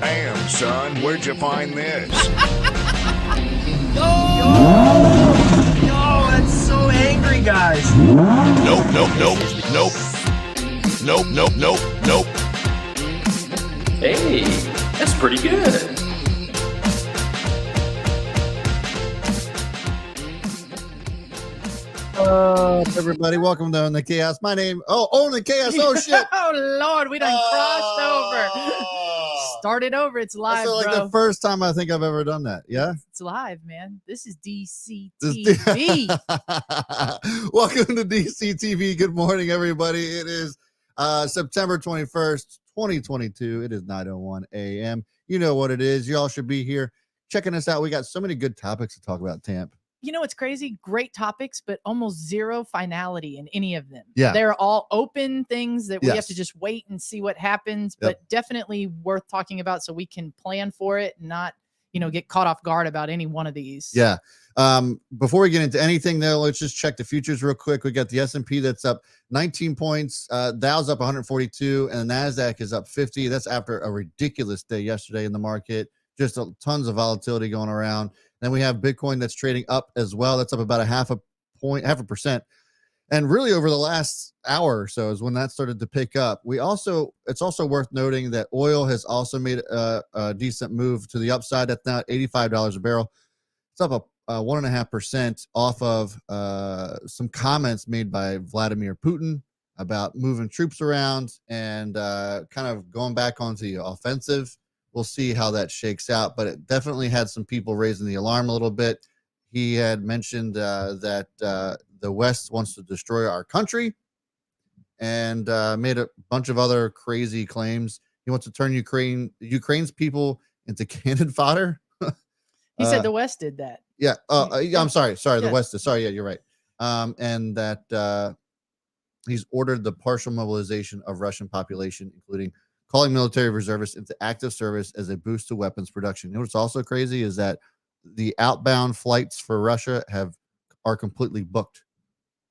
Damn, son, where'd you find this? Yo, that's so angry, guys. Nope. Hey, that's pretty good. Everybody, welcome to Own the Chaos. My name, Own the Chaos. Oh shit! Oh Lord, we done crossed over. Started over. It's live, That's like bro. the first time I think I've ever done that. Yeah, It's live, man. This is DCTV. Welcome to DCTV. Good morning, everybody. It is September 21st, 2022. It is 9:01 a.m. You know what it is. Y'all should be here checking us out. We got so many good topics to talk about, Tamp. You know what's crazy? Great topics, but almost zero finality in any of them. Yeah. They're all open things that we Yes. have to just wait and see what happens, Yep. but definitely worth talking about so we can plan for it and not, get caught off guard about any one of these. Yeah. Before we get into anything though, let's just check the futures real quick. We got the S&P that's up 19 points. Dow's up 142 and the NASDAQ is up 50. That's after a ridiculous day yesterday in the market. Just tons of volatility going around. Then we have Bitcoin that's trading up as well. That's up about a half a percent. And really over the last hour or so is when that started to pick up. It's also worth noting that oil has also made a decent move to the upside. That's now at $85 a barrel. It's up a 1.5% off of some comments made by Vladimir Putin about moving troops around and kind of going back onto the offensive. We'll see how that shakes out, but it definitely had some people raising the alarm a little bit. He had mentioned that the West wants to destroy our country and made a bunch of other crazy claims. He wants to turn Ukraine's people into cannon fodder. He said the West did that. Yeah. I'm sorry. Yeah. The West is sorry. Yeah, you're right. And that he's ordered the partial mobilization of Russian population, including calling military reservists into active service as a boost to weapons production. You know what's also crazy is that the outbound flights for Russia are completely booked.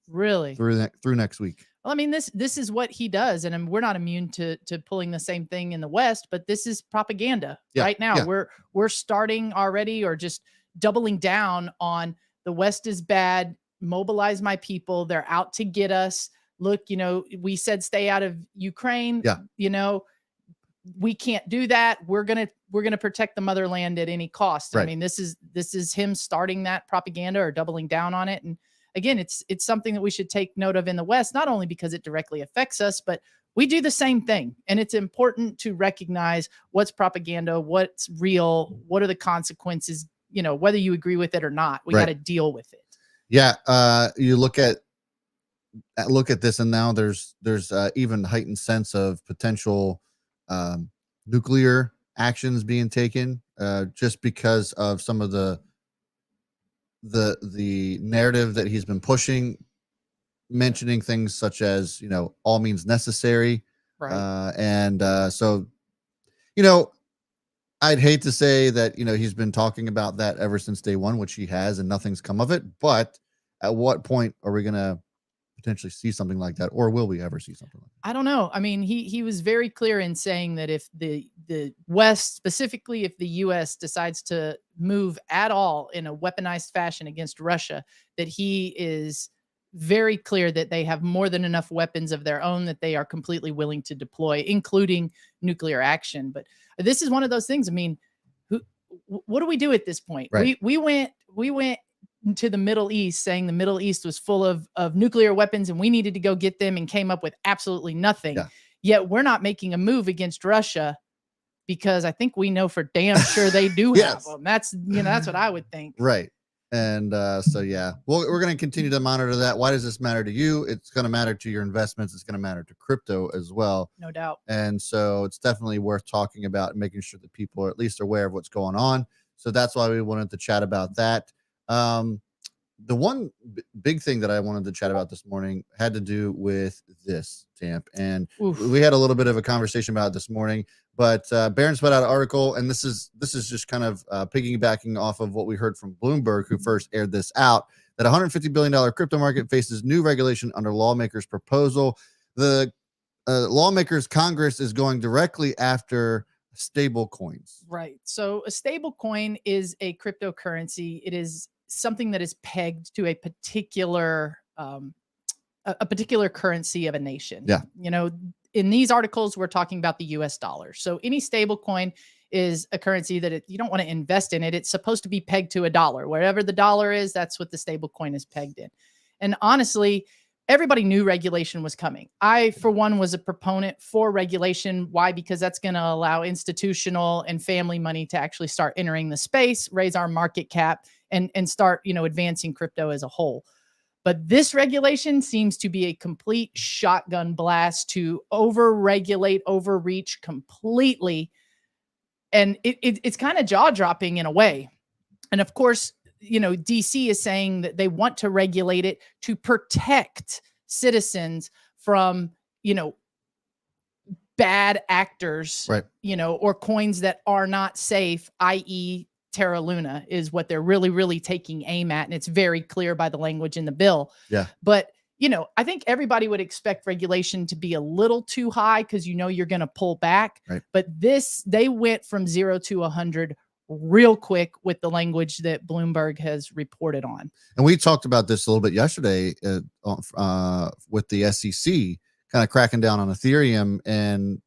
Really? Through next week. Well, I mean, this is what he does, and we're not immune to pulling the same thing in the West, but this is propaganda right now. Yeah. We're starting already, or just doubling down on the West is bad. Mobilize my people. They're out to get us. Look, we said stay out of Ukraine. Yeah. We can't do that. We're gonna protect the motherland at any cost. Right. I mean, this is him starting that propaganda or doubling down on it. And again, it's something that we should take note of in the West, not only because it directly affects us, but we do the same thing. And it's important to recognize what's propaganda, what's real, what are the consequences, whether you agree with it or not, we got to deal with it. Yeah. You look at this, and now there's even heightened sense of potential nuclear actions being taken just because of some of the narrative that he's been pushing, mentioning things such as all means necessary, right? So I'd hate to say that he's been talking about that ever since day one, which he has, and nothing's come of it. But at what point are we gonna potentially see something like that, or will we ever see something like that? I don't know. I mean, he was very clear in saying that if the West, specifically if the US decides to move at all in a weaponized fashion against Russia, that he is very clear that they have more than enough weapons of their own that they are completely willing to deploy, including nuclear action. But this is one of those things. I mean, what do we do at this point? Right. We went to the Middle East saying the Middle East was full of nuclear weapons and we needed to go get them, and came up with absolutely nothing. Yeah. Yet we're not making a move against Russia because I think we know for damn sure they do Yes. have them. That's what I would think. Right. And so, yeah, we're going to continue to monitor that. Why does this matter to you? It's going to matter to your investments. It's going to matter to crypto as well. No doubt. And so it's definitely worth talking about and making sure that people are at least aware of what's going on. So that's why we wanted to chat about that. The one big thing that I wanted to chat about this morning had to do with this, Tamp. And we had a little bit of a conversation about it this morning, but Barron's put out an article, and this is just kind of piggybacking off of what we heard from Bloomberg, who first aired this out, that $150 billion crypto market faces new regulation under lawmakers' proposal. the lawmakers, Congress is going directly after stable coins. Right. So a stable coin is a cryptocurrency. It is something that is pegged to a particular a particular currency of a nation. Yeah. You know, in these articles, we're talking about the US dollar. So any stable coin is a currency that you don't want to invest in it. It's supposed to be pegged to a dollar. Wherever the dollar is, that's what the stable coin is pegged in. And honestly, everybody knew regulation was coming. I, for one, was a proponent for regulation. Why? Because that's going to allow institutional and family money to actually start entering the space, raise our market cap, and start, you know, advancing crypto as a whole. But this regulation seems to be a complete shotgun blast to over-regulate, overreach completely. And it's kind of jaw-dropping in a way. And of course, you know, DC is saying that they want to regulate it to protect citizens from, you know, bad actors, Right. you know, or coins that are not safe, i.e. Terra Luna is what they're really, really taking aim at. And it's very clear by the language in the bill. Yeah. But, you know, I think everybody would expect regulation to be a little too high because, you know, you're going to pull back. Right. But they went from 0 to 100 real quick with the language that Bloomberg has reported on. And we talked about this a little bit yesterday with the SEC kind of cracking down on Ethereum and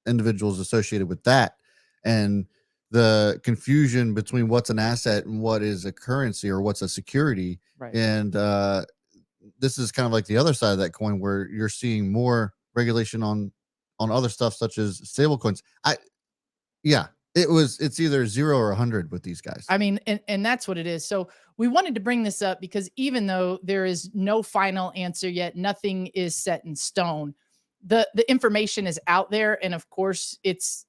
individuals associated with that. And the confusion between what's an asset and what is a currency or what's a security. Right. And this is kind of like the other side of that coin where you're seeing more regulation on other stuff such as stable coins. It's either 0 or 100 with these guys. I mean, and that's what it is. So we wanted to bring this up because even though there is no final answer yet, nothing is set in stone. The information is out there, and of course, it's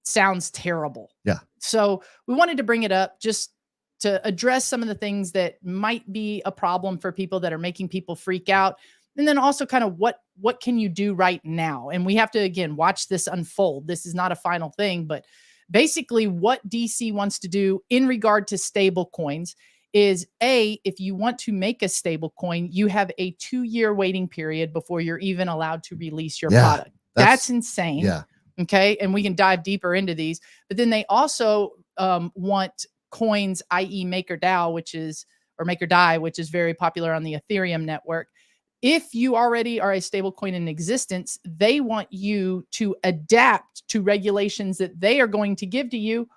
sounds terrible. Yeah. So we wanted to bring it up just to address some of the things that might be a problem for people that are making people freak out. And then also kind of what can you do right now? And we have to, again, watch this unfold. This is not a final thing, but basically what DC wants to do in regard to stable coins is if you want to make a stable coin, you have a 2-year waiting period before you're even allowed to release your product. That's insane. Yeah. Okay. And we can dive deeper into these, but then they also want coins, i.e. MakerDAO, which is very popular on the Ethereum network. If you already are a stable coin in existence, they want you to adapt to regulations that they are going to give to you,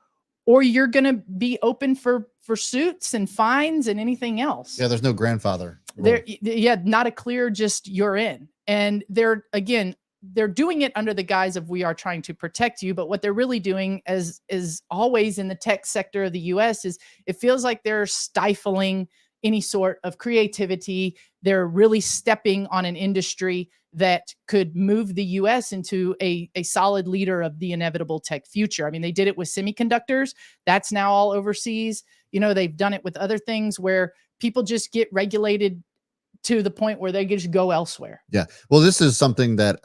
or you're going to be open for suits and fines and anything else. Yeah. There's no grandfather. Not a clear, just you're in. And they're doing it under the guise of we are trying to protect you. But what they're really doing, as is always in the tech sector of the US, is it feels like they're stifling any sort of creativity. They're really stepping on an industry that could move the US into a solid leader of the inevitable tech future. I mean, they did it with semiconductors. That's now all overseas. You know, they've done it with other things where people just get regulated to the point where they just go elsewhere. Yeah. Well, this is something that,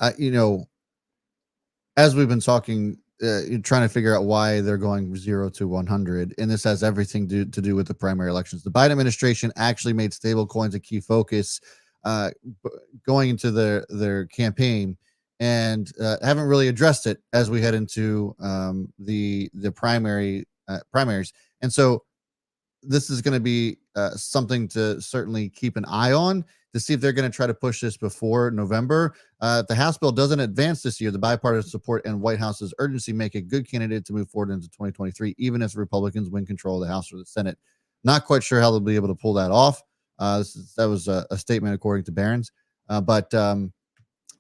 as we've been talking, trying to figure out why they're going 0 to 100. And this has everything to do with the primary elections. The Biden administration actually made stable coins a key focus going into their campaign, and haven't really addressed it as we head into the primaries. And so this is going to be something to certainly keep an eye on to see if they're going to try to push this before November. If the House bill doesn't advance this year, the bipartisan support and White House's urgency make a good candidate to move forward into 2023, even if Republicans win control of the House or the Senate. Not quite sure how they'll be able to pull that off. That was a statement according to Barron's. But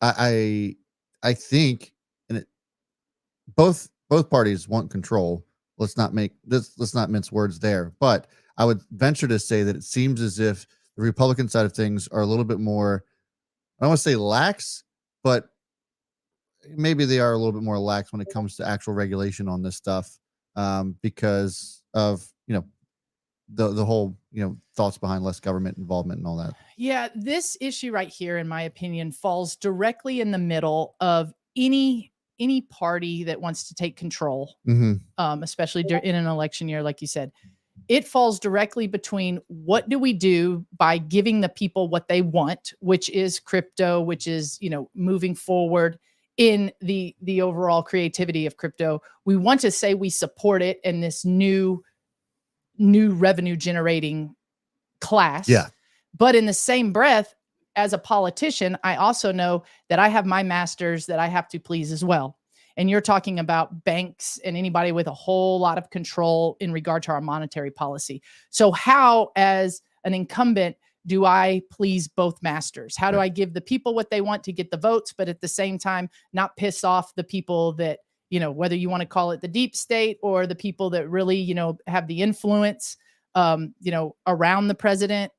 I think both parties want control. Let's not mince words there. But I would venture to say that it seems as if the Republican side of things are a little bit more, I don't want to say lax, but maybe they are a little bit more lax when it comes to actual regulation on this stuff, because of, the whole, thoughts behind less government involvement and all that. Yeah. This issue right here, in my opinion, falls directly in the middle of any party that wants to take control, especially in an election year, like you said. it falls directly between what do we do by giving the people what they want, which is crypto, which is, moving forward in the overall creativity of crypto. We want to say we support it in this new revenue generating class. Yeah. But in the same breath, as a politician, I also know that I have my masters that I have to please as well. And you're talking about banks and anybody with a whole lot of control in regard to our monetary policy. So how, as an incumbent, do I please both masters? How do I give the people what they want to get the votes, but at the same time, not piss off the people that, whether you want to call it the deep state or the people that really, have the influence, around the president?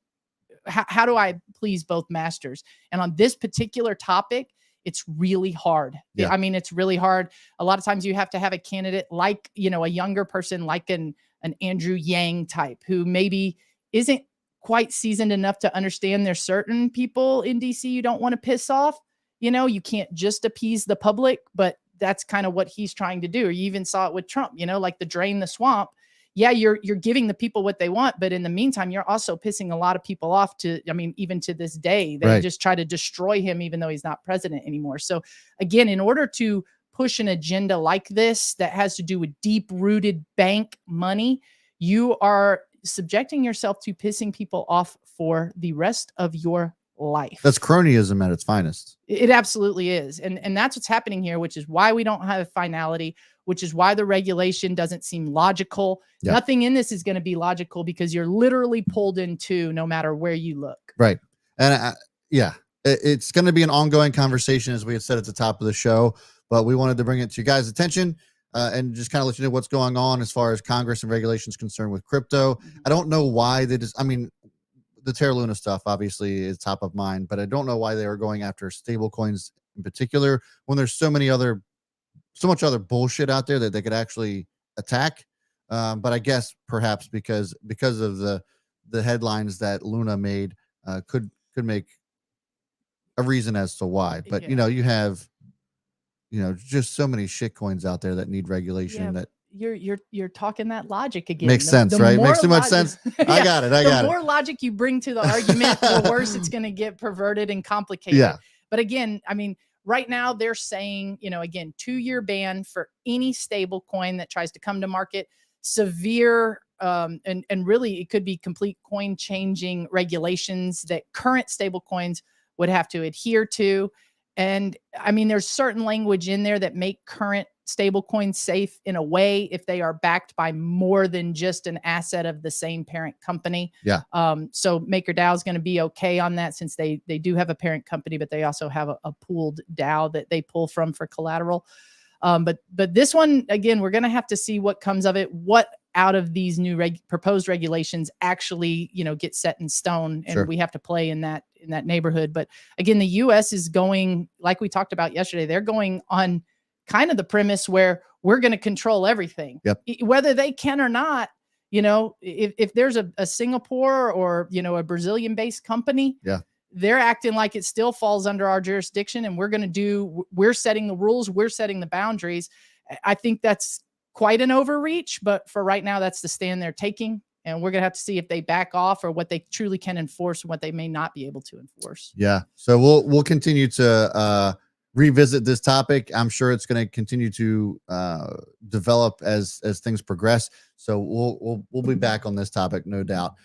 How do I please both masters? And on this particular topic, it's really hard. Yeah. I mean, it's really hard. A lot of times you have to have a candidate like, a younger person, like an Andrew Yang type, who maybe isn't quite seasoned enough to understand there's certain people in DC you don't want to piss off. You can't just appease the public, but that's kind of what he's trying to do. Or you even saw it with Trump, like the drain the swamp. Yeah, you're giving the people what they want, but in the meantime, you're also pissing a lot of people off even to this day, they just try to destroy him, even though he's not president anymore. So again, in order to push an agenda like this that has to do with deep-rooted bank money, you are subjecting yourself to pissing people off for the rest of your life. That's cronyism at its finest. It absolutely is. And that's what's happening here, which is why we don't have finality, which is why the regulation doesn't seem logical. Yeah. Nothing in this is going to be logical because you're literally pulled in two no matter where you look. Right. And it's going to be an ongoing conversation, as we had said at the top of the show, but we wanted to bring it to you guys' attention and just kind of let you know what's going on as far as Congress and regulations concerned with crypto. I don't know why the Terra Luna stuff obviously is top of mind, but I don't know why they are going after stable coins in particular when there's so much other bullshit out there that they could actually attack. But I guess perhaps because of the headlines that Luna made could make a reason as to why. But you have just so many shit coins out there that need regulation that you're talking that logic again. Makes sense, right? Makes too much sense. I got it. The more logic you bring to the argument, the worse it's going to get perverted and complicated. Yeah. But again, I mean, right now they're saying, again, 2-year ban for any stable coin that tries to come to market, severe, and really it could be complete coin changing regulations that current stable coins would have to adhere to. And I mean, there's certain language in there that make current stable coins safe in a way if they are backed by more than just an asset of the same parent company. Yeah. So MakerDAO is going to be okay on that since they do have a parent company, but they also have a pooled DAO that they pull from for collateral. But this one, again, we're going to have to see what comes of it. What out of these new proposed regulations actually, get set in stone, and we have to play in that neighborhood. But again, the U.S. is going, like we talked about yesterday, they're going on kind of the premise where we're going to control everything, whether they can or not. If there's a Singapore or, a Brazilian based company, they're acting like it still falls under our jurisdiction, and we're setting the rules, we're setting the boundaries. I think that's quite an overreach, but for right now, that's the stand they're taking. And we're going to have to see if they back off or what they truly can enforce and what they may not be able to enforce. Yeah. So we'll continue to revisit this topic. I'm sure it's going to continue to develop as things progress. So we'll be back on this topic, no doubt.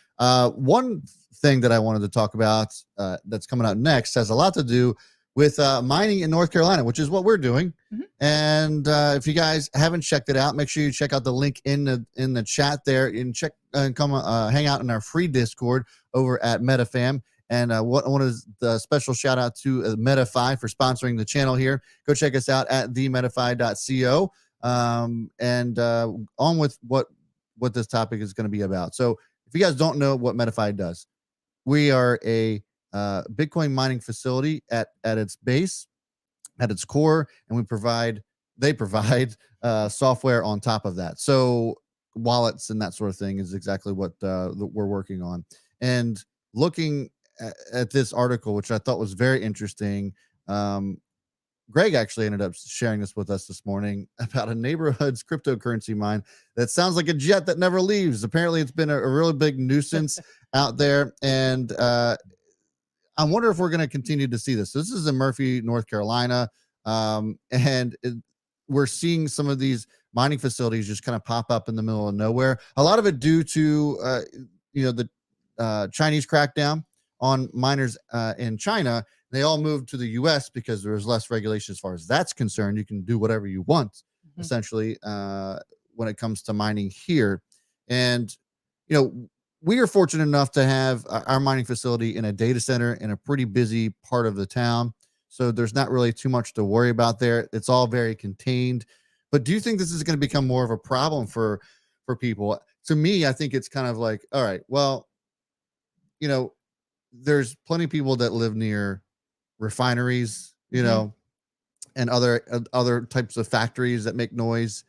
One thing that I wanted to talk about that's coming out next has a lot to do with mining in North Carolina, which is what we're doing. Mm-hmm. And if you guys haven't checked it out, make sure you check out the link in the chat there and come hang out in our free Discord over at MetaFam. And one of the special shout out to MetaFi for sponsoring the channel here. Go check us out at themetafi.co. And on with what this topic is going to be about. So if you guys don't know what MetaFi does, we are a Bitcoin mining facility at its base, at its core, and they provide software on top of that. So wallets and that sort of thing is exactly what we're working on. And looking at this article, which I thought was very interesting, Greg actually ended up sharing this with us this morning about a neighborhood's cryptocurrency mine that sounds like a jet that never leaves. Apparently, it's been a really big nuisance out there, and I wonder if we're going to continue to see this. This is in Murphy, North Carolina, we're seeing some of these mining facilities just kind of pop up in the middle of nowhere. A lot of it due to the Chinese crackdown on miners in China. They all moved to the U.S. because there was less regulation as far as that's concerned. You can do whatever you want, essentially, when it comes to mining here. And we are fortunate enough to have our mining facility in a data center in a pretty busy part of the town. So there's not really too much to worry about there. It's all very contained. But do you think this is going to become more of a problem for people? To me, I think it's kind of like, all right, well, there's plenty of people that live near refineries, and other types of factories that make noise.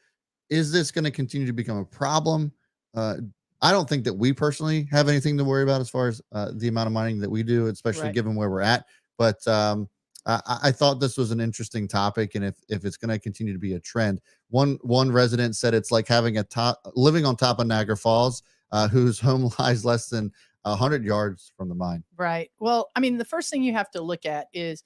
Is this going to continue to become a problem? I don't think that we personally have anything to worry about as far as the amount of mining that we do, especially given where we're at. But I thought this was an interesting topic, and if it's going to continue to be a trend, one resident said it's like having living on top of Niagara Falls, whose home lies less than 100 yards from the mine. Right. Well, I mean, the first thing you have to look at is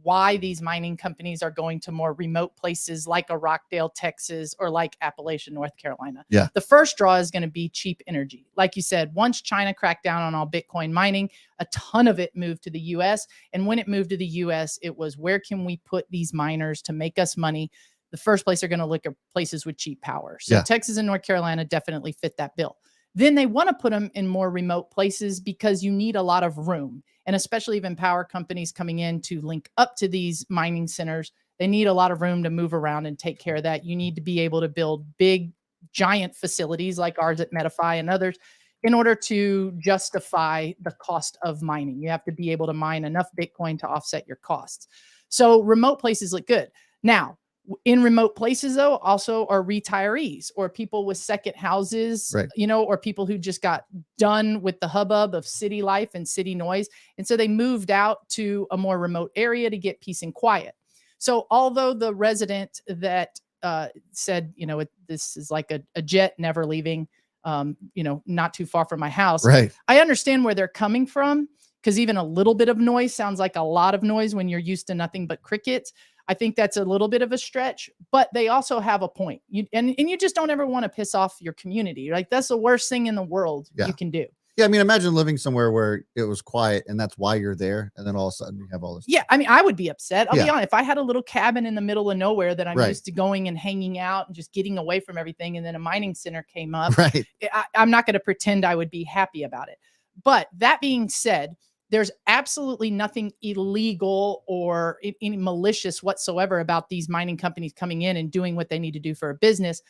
why these mining companies are going to more remote places like a Rockdale, Texas, or like Appalachia, North Carolina. Yeah. The first draw is going to be cheap energy. Like you said, once China cracked down on all Bitcoin mining, a ton of it moved to the US. And when it moved to the US, it was, where can we put these miners to make us money? The first place they're going to look at places with cheap power. So Texas and North Carolina definitely fit that bill. Then they want to put them in more remote places because you need a lot of room. And especially even power companies coming in to link up to these mining centers, they need a lot of room to move around and take care of that. You need to be able to build big, giant facilities like ours at Medify and others in order to justify the cost of mining. You have to be able to mine enough Bitcoin to offset your costs. So remote places look good. Now, in remote places, though, also are retirees or people with second houses, or people who just got done with the hubbub of city life and city noise. And so they moved out to a more remote area to get peace and quiet. So although the resident that said, this is like a jet never leaving, not too far from my house. Right. I understand where they're coming from, because even a little bit of noise sounds like a lot of noise when you're used to nothing but crickets. I think that's a little bit of a stretch, but they also have a point. And you just don't ever want to piss off your community. Like, that's the worst thing in the world you can do. Yeah, I mean, imagine living somewhere where it was quiet and that's why you're there, and then all of a sudden you have all this. Yeah, I mean, I would be upset. I'll be honest. If I had a little cabin in the middle of nowhere that I'm used to going and hanging out and just getting away from everything, and then a mining center came up, I'm not going to pretend I would be happy about it. But that being said, there's absolutely nothing illegal or any malicious whatsoever about these mining companies coming in and doing what they need to do for a business.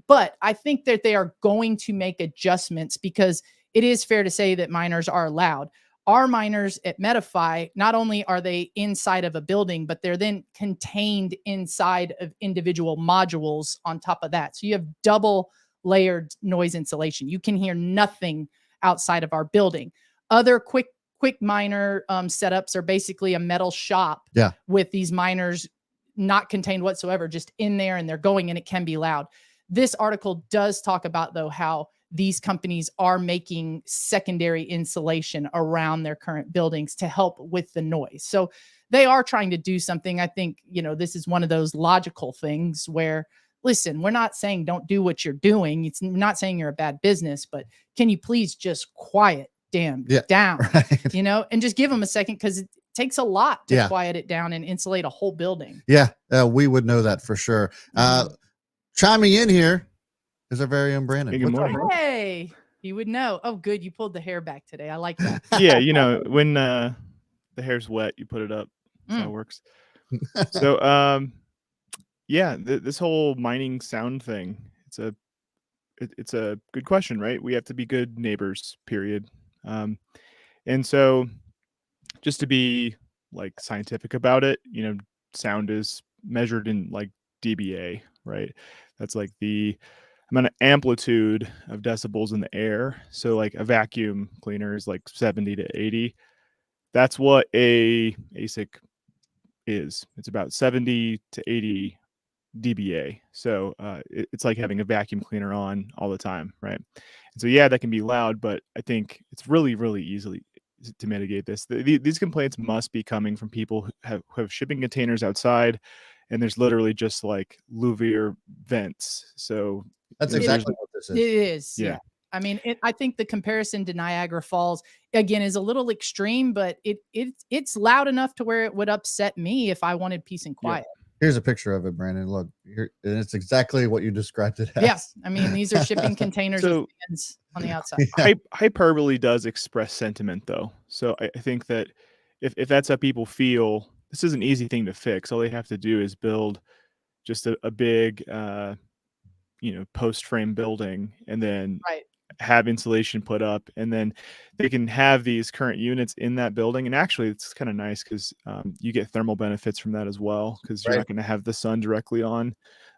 But I think that they are going to make adjustments, because it is fair to say that miners are allowed. Our miners at Medify, not only are they inside of a building, but they're then contained inside of individual modules on top of that. So you have double layered noise insulation. You can hear nothing outside of our building. Other quick miner setups are basically a metal shop with these miners not contained whatsoever, just in there, and they're going, and it can be loud. This article does talk about, though, how these companies are making secondary insulation around their current buildings to help with the noise. So they are trying to do something. I think, this is one of those logical things where, listen, we're not saying don't do what you're doing. It's not saying you're a bad business, but can you please just quiet down, and just give them a second, because it takes a lot to quiet it down and insulate a whole building. We would know that for sure. Chiming in here is our very own Brandon. Hey, good morning. Hey, you would know. Oh, good, you pulled the hair back today. I like that. Yeah, when the hair's wet, you put it up. That's how it works. So this whole mining sound thing, it's a good question, right? We have to be good neighbors, period. And so, just to be like scientific about it, sound is measured in like dBA, right? That's like the amount of amplitude of decibels in the air. So like a vacuum cleaner is like 70 to 80. That's what a ASIC is. It's about 70 to 80 dBA. So it's like having a vacuum cleaner on all the time, right? And so yeah, that can be loud, but I think it's really, really easily to mitigate this. These complaints must be coming from people who have shipping containers outside, and there's literally just like louvier vents. So That's exactly what this is. It is. Yeah. I mean, I think the comparison to Niagara Falls again is a little extreme, but it's loud enough to where it would upset me if I wanted peace and quiet. Here's a picture of it, Brandon. Look, here, and it's exactly what you described it as. Yes, I mean these are shipping containers with fans on the outside. Hyperbole does express sentiment, though. So I think that if that's how people feel, this is an easy thing to fix. All they have to do is build just a big, post frame building, and then have insulation put up, and then they can have these current units in that building. And actually it's kind of nice because you get thermal benefits from that as well, because you're not going to have the sun directly on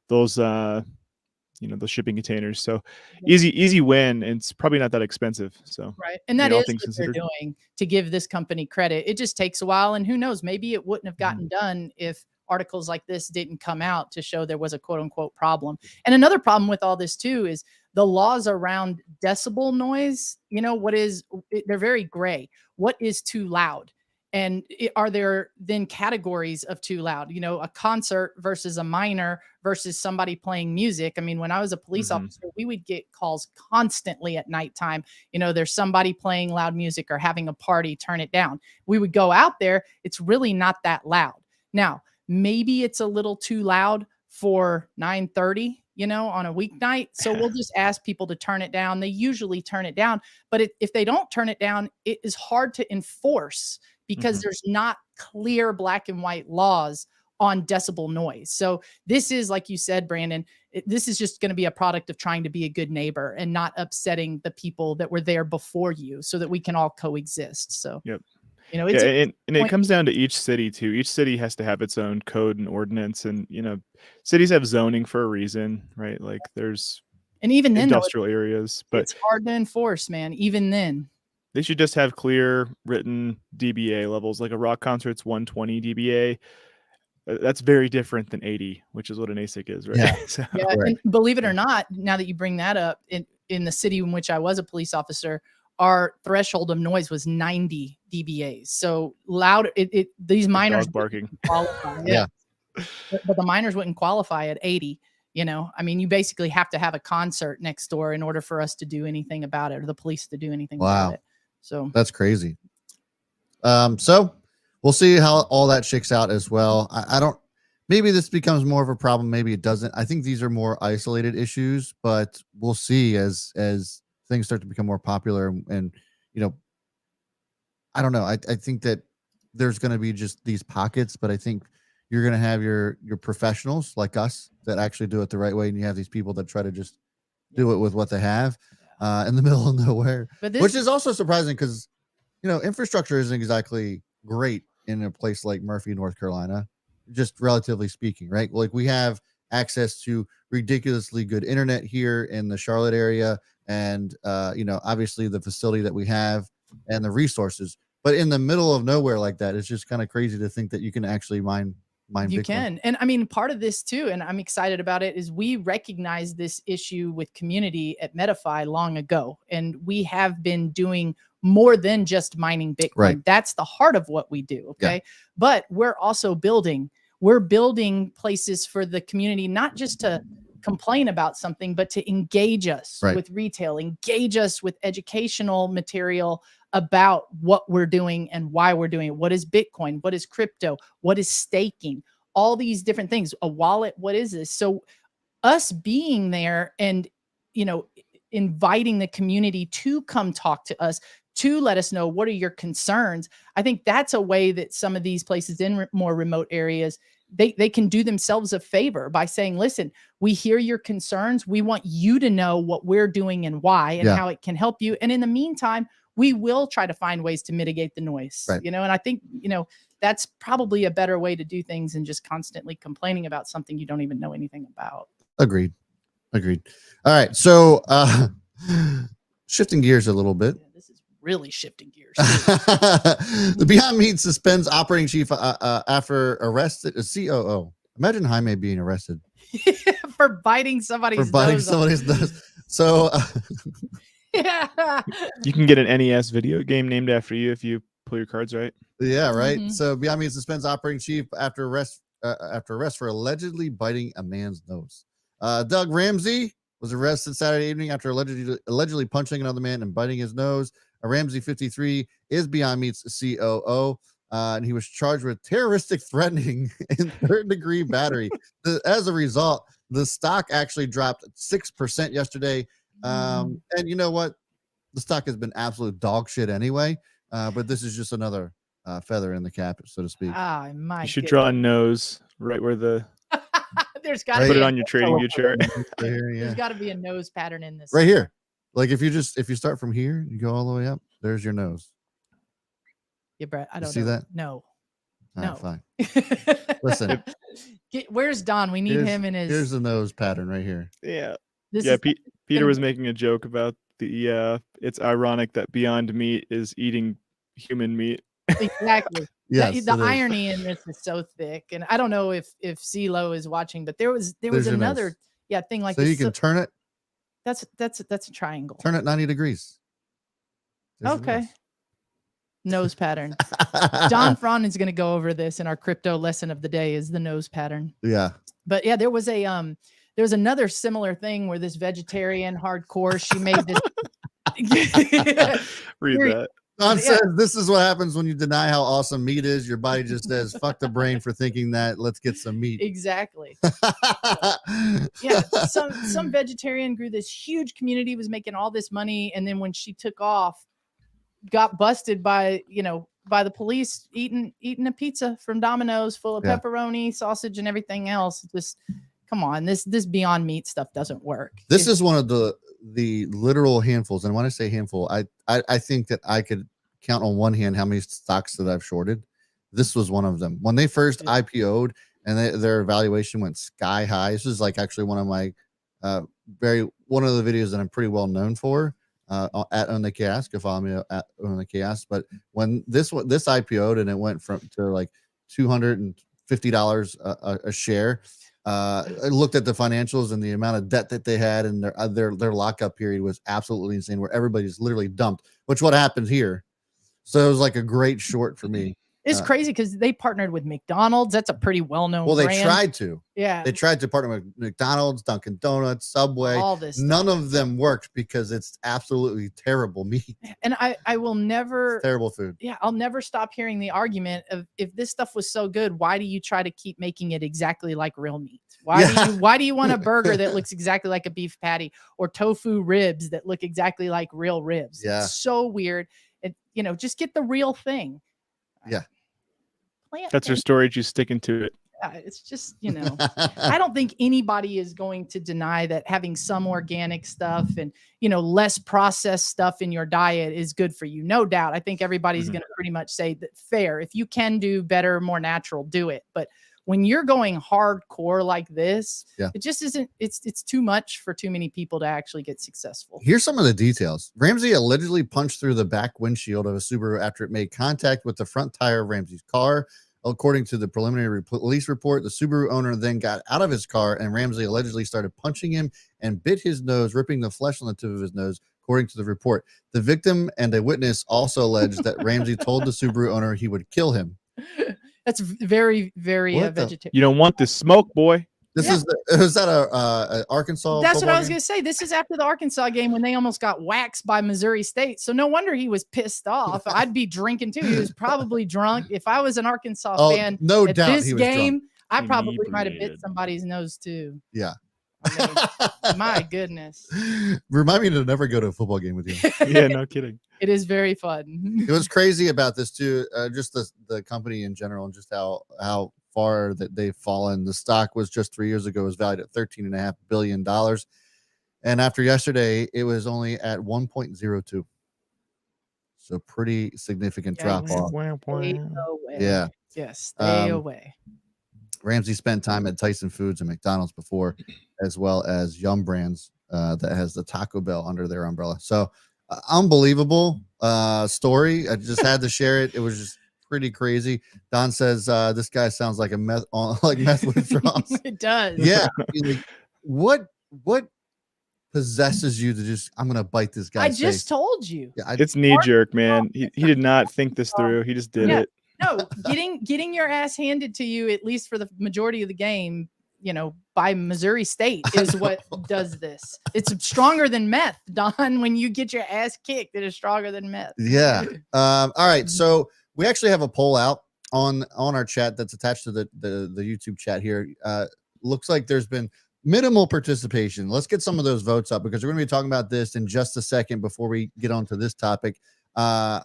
those those shipping containers. So easy win, and it's probably not that expensive. So and that is what they're doing, to give this company credit. It just takes a while, and who knows, maybe it wouldn't have gotten done if articles like this didn't come out to show there was a quote unquote problem. And another problem with all this too is the laws around decibel noise. They're very gray. What is too loud? And are there then categories of too loud? A concert versus a minor versus somebody playing music. I mean, when I was a police officer, we would get calls constantly at nighttime. There's somebody playing loud music or having a party, turn it down. We would go out there. It's really not that loud. Now, maybe it's a little too loud for 9:30, on a weeknight. So we'll just ask people to turn it down. They usually turn it down. But if they don't turn it down, it is hard to enforce because there's not clear black and white laws on decibel noise. So this is, like you said, Brandon, this is just going to be a product of trying to be a good neighbor and not upsetting the people that were there before you, so that we can all coexist. So, and it comes down to each city too. Each city has to have its own code and ordinance, and cities have zoning for a reason, right? Like there's even then industrial areas, but it's hard to enforce, man. Even then, they should just have clear written dBA levels. Like a rock concert's 120 dBA. That's very different than 80, which is what an ASIC is, right? Yeah. And believe it or not, now that you bring that up, in the city in which I was a police officer, our threshold of noise was 90 dBAs. So loud. These minors barking. Qualify. But the minors wouldn't qualify at 80. I mean, you basically have to have a concert next door in order for us to do anything about it, or the police to do anything about it. So that's crazy. So we'll see how all that shakes out as well. I don't, maybe this becomes more of a problem. Maybe it doesn't. I think these are more isolated issues, but we'll see as things start to become more popular. And I don't know. I think that there's going to be just these pockets, but I think you're going to have your professionals like us that actually do it the right way. And you have these people that try to just do it with what they have in the middle of nowhere, which is also surprising because, infrastructure isn't exactly great in a place like Murphy, North Carolina, just relatively speaking, right? Like we have access to ridiculously good internet here in the Charlotte area. And, obviously the facility that we have and the resources, but in the middle of nowhere like that, it's just kind of crazy to think that you can actually mine you Bitcoin. can. And I mean, part of this too, and I'm excited about it, is we recognized this issue with community at Medify long ago. And we have been doing more than just mining Bitcoin. Right. That's the heart of what we do. Okay. But we're also building places for the community, not just to complain about something, but to engage us with retail, engage us with educational material about what we're doing and why we're doing it. What is Bitcoin? What is crypto? What is staking? All these different things. A wallet. What is this? So us being there and, inviting the community to come talk to us, to let us know what are your concerns. I think that's a way that some of these places in more remote areas, they can do themselves a favor by saying, listen, we hear your concerns. We want you to know what we're doing and why and how it can help you. And in the meantime, we will try to find ways to mitigate the noise, and I think, that's probably a better way to do things than just constantly complaining about something you don't even know anything about. Agreed. All right. So, shifting gears a little bit. This is really shifting gears. The Beyond Meat suspends operating chief after arrested a COO. Imagine Jaime being arrested For biting somebody's nose. So yeah. You can get an NES video game named after you if you pull your cards right. yeah, right. Mhm. So Beyond Meat suspends operating chief after arrest for allegedly biting a man's nose. Doug Ramsey was arrested Saturday evening after allegedly punching another man and biting his nose. Ramsey, 53, is Beyond Meat's COO. And he was charged with terroristic threatening and third-degree battery. As a result, the stock actually dropped 6% yesterday. And you know what? The stock has been absolute dog shit anyway. But this is just another feather in the cap, so to speak. Ah, my You should draw a nose right where the There's got Right. put to it be on your trading view chart. Right here, yeah. there's got to be a nose pattern in this. Right here. Like if you start from here, you go all the way up. There's your nose. Yeah, Brett. I You don't see know. that? No. All No. right, fine. Listen. Where's Don? We need him in his. Here's the nose pattern right here. Yeah. This Yeah, is Peter was making a joke about the it's ironic that Beyond Meat is eating human meat. exactly. Yes, the it is. irony in this is so thick, and I don't know if CeeLo is watching, but there was There's your another nose. thing like So this. you can turn it That's a triangle. Turn it 90 degrees. There's your Okay. Nose pattern. John Fron is going to go over this in our crypto lesson of the day is the nose pattern. Yeah. But yeah, there was another similar thing where this vegetarian hardcore, she made this. Read that. Don says this is what happens when you deny how awesome meat is. Your body just says, fuck the brain for thinking that. Let's get some meat. Exactly. Yeah. Some vegetarian grew this huge community, was making all this money. And then when she took off, got busted by the police eating a pizza from Domino's full of pepperoni, sausage, and everything else. Just come on, this Beyond Meat stuff doesn't work. This is one of the literal handfuls. And when I say handful, I think that I could count on one hand how many stocks that I've shorted. This was one of them. When they first IPO'd and their valuation went sky high. This is like actually one of my one of the videos that I'm pretty well known for. At Own the Chaos, go follow me at Own the Chaos. But when this IPO'd and it went to like $250 a share, I looked at the financials and the amount of debt that they had, and their lockup period was absolutely insane, where everybody's literally dumped. Which what happened here. So it was like a great short for me. It's crazy because they partnered with McDonald's. That's a pretty well-known Well, they brand. tried to. Yeah. They tried to partner with McDonald's, Dunkin' Donuts, Subway. All this None of them worked because it's absolutely terrible meat. And I will never Terrible food. Yeah, I'll never stop hearing the argument of, if this stuff was so good, why do you try to keep making it exactly like real meat? Why do you want a burger that looks exactly like a beef patty, or tofu ribs that look exactly like real ribs? Yeah. It's so weird. And just get the real thing. Yeah. That's her story. She's sticking to it. It's just, I don't think anybody is going to deny that having some organic stuff and, less processed stuff in your diet is good for you. No doubt. I think everybody's going to pretty much say that fair. If you can do better, more natural, do it. But when you're going hardcore like this, it just isn't, it's too much for too many people to actually get successful. Here's some of the details. Ramsey allegedly punched through the back windshield of a Subaru after it made contact with the front tire of Ramsey's car. According to the preliminary police report, the Subaru owner then got out of his car, and Ramsey allegedly started punching him and bit his nose, ripping the flesh on the tip of his nose, according to the report. The victim and a witness also alleged that Ramsey told the Subaru owner he would kill him. That's very, very vegetarian. You don't want this smoke, boy. This is that a Arkansas? That's what I was going to say. This is after the Arkansas game when they almost got waxed by Missouri State. So no wonder he was pissed off. I'd be drinking too. He was probably drunk. If I was an Arkansas fan, no at doubt this he was game, drunk. I probably might have bit somebody's nose too. Yeah. My goodness. Remind me to never go to a football game with you. Yeah, no kidding. It is very fun. It was crazy about this too. Just the company in general, and just how far that they've fallen. The stock was just 3 years ago was valued at $13.5 billion. And after yesterday, it was only at 1.02. So pretty significant drop off. Stay away. Yeah. Yes. Stay away. Ramsey spent time at Tyson Foods and McDonald's before, as well as Yum Brands that has the Taco Bell under their umbrella. So Unbelievable story. I just had to share it. It was just pretty crazy. Don says this guy sounds like a meth withdrawals. It does. Yeah. Like, what possesses you to just, I'm gonna bite this guy? I just told you. Yeah, It's knee jerk, man. He did not think this through. He just did it. No, getting your ass handed to you, at least for the majority of the game, by Missouri State is what does this. It's stronger than meth, Don. When you get your ass kicked, it is stronger than meth. Yeah. All right. So we actually have a poll out on our chat that's attached to the YouTube chat here. Looks like there's been minimal participation. Let's get some of those votes up because we're going to be talking about this in just a second before we get on to this topic. I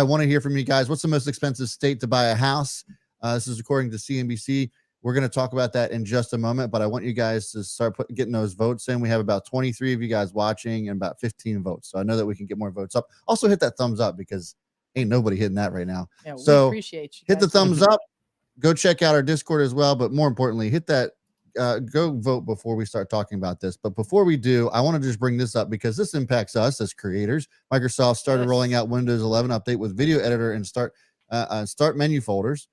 want to hear from you guys. What's the most expensive state to buy a house? This is according to CNBC. We're going to talk about that in just a moment, but I want you guys to start getting those votes in. We have about 23 of you guys watching and about 15 votes. So I know that we can get more votes up. Also hit that thumbs up because ain't nobody hitting that right now. Yeah, so we appreciate you. Hit the thumbs up. Go check out our Discord as well. But more importantly, hit that. Go vote before we start talking about this. But before we do, I want to just bring this up because this impacts us as creators. Microsoft started rolling out Windows 11 update with video editor and start menu folders.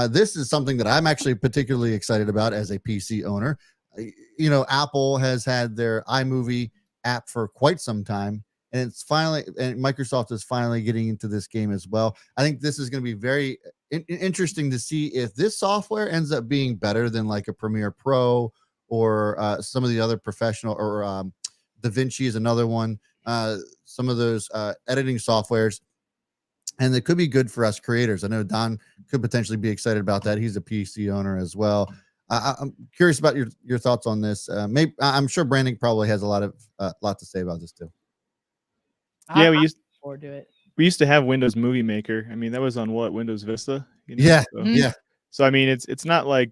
This is something that I'm actually particularly excited about as a PC owner. Apple has had their iMovie app for quite some time, and Microsoft is finally getting into this game as well. I think this is going to be very interesting to see if this software ends up being better than like a Premiere Pro or some of the other professional or DaVinci is another one. Some of those editing softwares. And it could be good for us creators. I know Don could potentially be excited about that. He's a PC owner as well. I'm curious about your thoughts on this. Maybe I'm sure Brandon probably has a lot to say about this too. Yeah, we used to have Windows Movie Maker. I mean, that was on what, Windows Vista? Yeah, so, yeah. So I mean, it's not like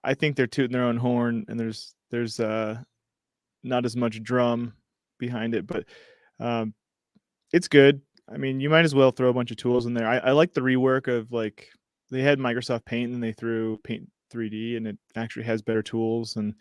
I think they're tooting their own horn, and there's not as much drum behind it, but it's good. I mean, you might as well throw a bunch of tools in there. I like the rework of like they had Microsoft Paint and they threw Paint 3D, and it actually has better tools. And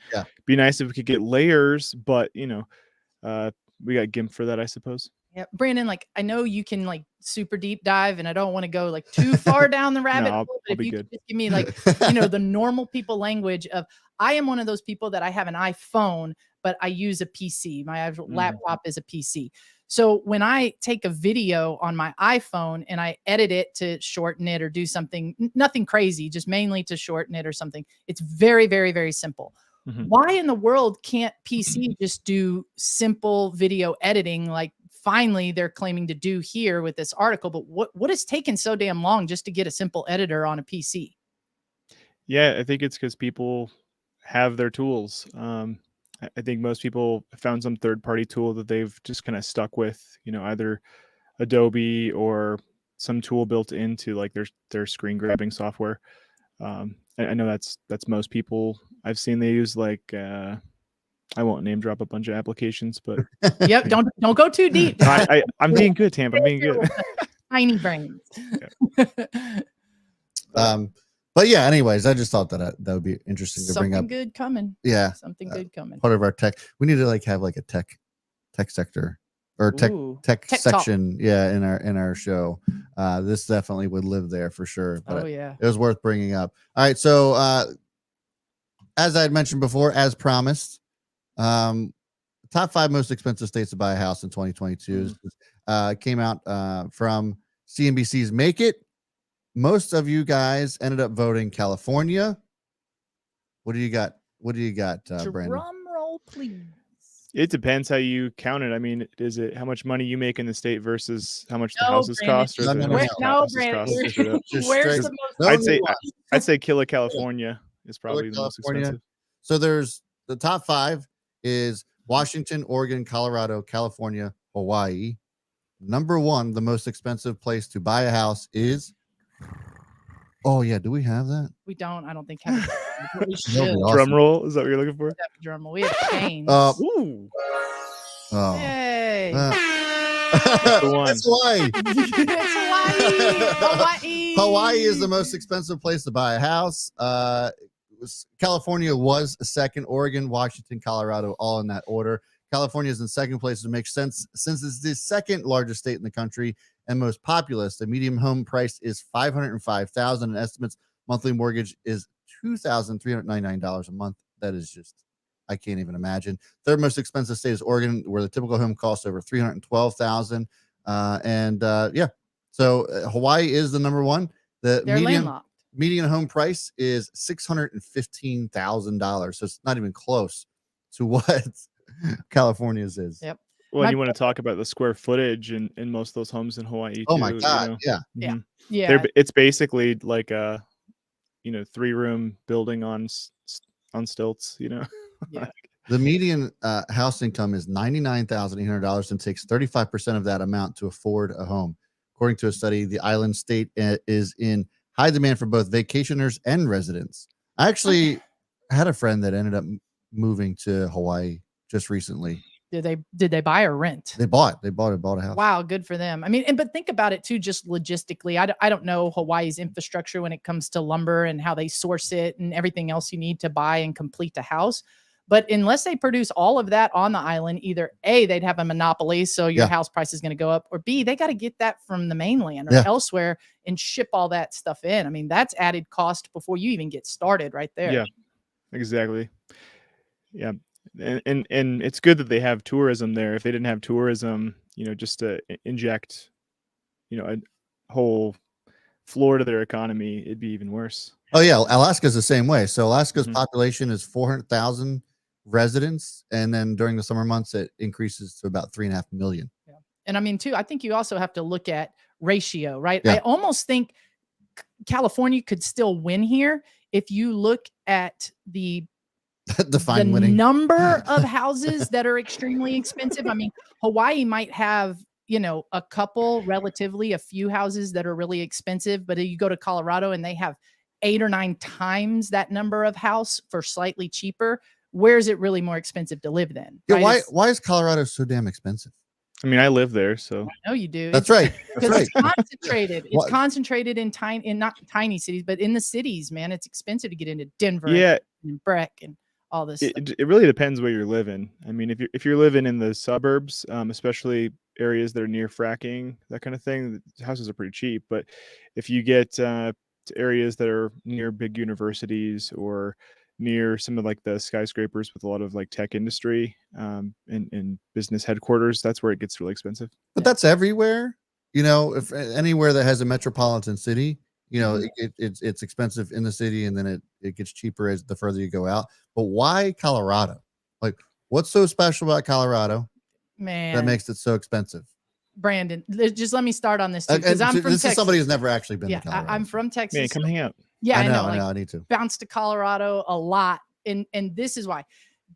be nice if we could get layers, but we got GIMP for that, I suppose. Yeah, Brandon, like I know you can like super deep dive, and I don't want to go like too far down the rabbit hole. But if you could just give me like the normal people language of, I am one of those people that I have an iPhone, but I use a PC. My actual laptop is a PC. So when I take a video on my iPhone and I edit it to shorten it or do something, nothing crazy, just mainly to shorten it or something, it's very, very, very simple. Why in the world can't PC just do simple video editing like finally they're claiming to do here with this article? But what has taken so damn long just to get a simple editor on a PC? Yeah, I think it's because people have their tools. I think most people found some third-party tool that they've just kind of stuck with, either Adobe or some tool built into like their screen grabbing software. I know that's most people. I've seen they use like I won't name drop a bunch of applications, but yep, don't go too deep. I'm being good, Tam. I'm being good. Tiny brains. But yeah, anyways, I just thought that would be interesting to bring up. Something good coming. Yeah. Something good coming. Part of our tech. We need to like have like a tech sector or tech section. Talk. Yeah. In our show. This definitely would live there for sure. But it was worth bringing up. All right. So, as I had mentioned before, as promised, top 5 most expensive states to buy a house in 2022 came out from CNBC's Make It. Most of you guys ended up voting California. What do you got? Brandon? Drum roll, please. It depends how you count it. I mean, is it how much money you make in the state versus how much the houses cost? Or No, Brandon. Where's the most? I'd say Killa, California is probably the most expensive. So there's the top 5 is Washington, Oregon, Colorado, California, Hawaii. Number 1, the most expensive place to buy a house is. Oh yeah, do we have that? We don't. I don't think. We should. Awesome. Drum roll. Is that what you're looking for? Drum roll. We have chains. Ooh. Oh. Yay. That's the one. That's why. It's Hawaii. Hawaii is the most expensive place to buy a house. California was second. Oregon, Washington, Colorado, all in that order. California is in second place. It makes sense since it's the second largest state in the country and most populous. The median home price is $505,000, and estimates monthly mortgage is $2,399 a month. That is just, I can't even imagine. Third most expensive state is Oregon, where the typical home costs over $312,000. Yeah, so Hawaii is the number one. The They're landlocked. median home price is $615,000. So it's not even close to what California's is. Yep. Well, and you want to talk about the square footage in most of those homes in Hawaii. Oh too, my God. You know? Yeah. Mhm. Yeah. It's basically like a 3-room building on stilts, you know. Yeah. The median house income is $99,800 and takes 35% of that amount to afford a home. According to a study, the island state is in high demand for both vacationers and residents. I actually had a friend that ended up moving to Hawaii just recently. Did they buy or rent? They bought a house. Wow, good for them. I mean, but think about it too, just logistically. I don't know Hawaii's infrastructure when it comes to lumber and how they source it and everything else you need to buy and complete a house. But unless they produce all of that on the island, either A, they'd have a monopoly, so your house price is going to go up, or B, they got to get that from the mainland or elsewhere and ship all that stuff in. I mean, that's added cost before you even get started right there. Yeah, exactly. Yeah. And it's good that they have tourism there. If they didn't have tourism, just to inject, a whole floor to their economy, it'd be even worse. Oh yeah, Alaska's the same way. So Alaska's population is 400,000 residents, and then during the summer months it increases to about 3.5 million. Yeah. And I mean too, I think you also have to look at ratio, right? Yeah. I almost think California could still win here if you look at the Define winning. Number of houses that are extremely expensive. I mean, Hawaii might have, a couple, relatively a few houses that are really expensive, but you go to Colorado and they have 8 or 9 times that number of house for slightly cheaper. Where is it really more expensive to live then? Yeah, right? why is Colorado so damn expensive? I mean, I live there, so I know you do. That's right. That's right. It's concentrated. It's concentrated in not tiny cities, but in the cities, man. It's expensive to get into Denver and Breck and all this. It really depends where you're living. I mean, if you're living in the suburbs, especially areas that are near fracking, that kind of thing, the houses are pretty cheap. But if you get to areas that are near big universities or near some of like the skyscrapers with a lot of like tech industry and business headquarters, that's where it gets really expensive. But that's everywhere. If anywhere that has a metropolitan city, it's expensive in the city, and then it gets cheaper as the further you go out. But why Colorado? Like, what's so special about Colorado, man, that makes it so expensive? Brandon, just let me start on this too, because I'm from Texas. This is somebody who's never actually been to Colorado. I'm from Texas. Man, come hang out. Yeah, I know. I need to bounce to Colorado a lot, and this is why.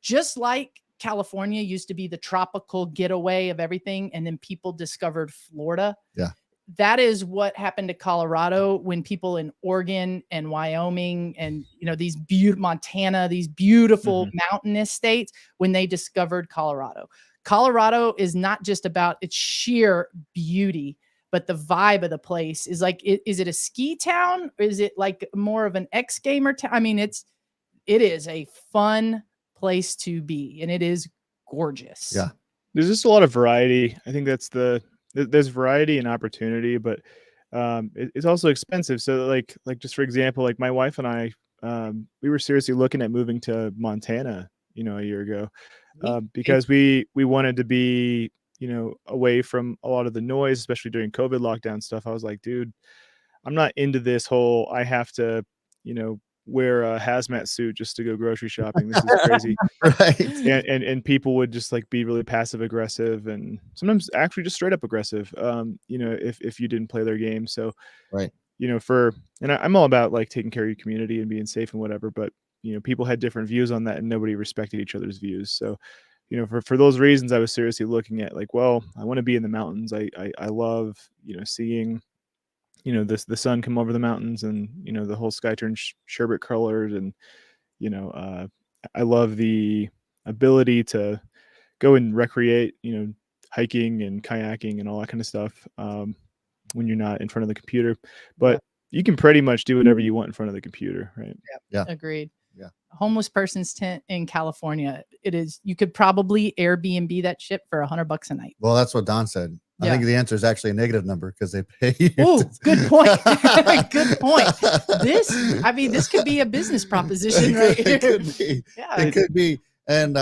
Just like California used to be the tropical getaway of everything, and then people discovered Florida. Yeah. That is what happened to Colorado when people in Oregon and Wyoming and these Montana, these beautiful mountainous states, when they discovered Colorado. Colorado is not just about its sheer beauty, but the vibe of the place is like, is it a ski town? Or is it like more of an X gamer town? I mean, it is a fun place to be, and it is gorgeous. Yeah. There's just a lot of variety. I think there's variety and opportunity, but it's also expensive. So like just for example, like my wife and I, we were seriously looking at moving to Montana, a year ago, because we wanted to be, away from a lot of the noise, especially during COVID lockdown stuff. I was like, dude, I'm not into this whole, I have to, wear a hazmat suit just to go grocery shopping. This is crazy. Right. And people would just like be really passive aggressive and sometimes actually just straight up aggressive, if you didn't play their game. So, right. I'm all about like taking care of your community and being safe and whatever, but people had different views on that and nobody respected each other's views. So, for those reasons, I was seriously looking at like, well, I want to be in the mountains. I love, seeing the sun come over the mountains and the whole sky turns sherbet colored, and I love the ability to go and recreate, hiking and kayaking and all that kind of stuff when you're not in front of the computer. But you can pretty much do whatever you want in front of the computer, right? Yeah. Agreed. Yeah. Homeless person's tent in California. It is. You could probably Airbnb that shit for $100 a night. Well, that's what Don said. I think the answer is actually a negative number because they pay you. Oh, good point. Good point. This could be a business proposition right here. It could be. Yeah, it could be. And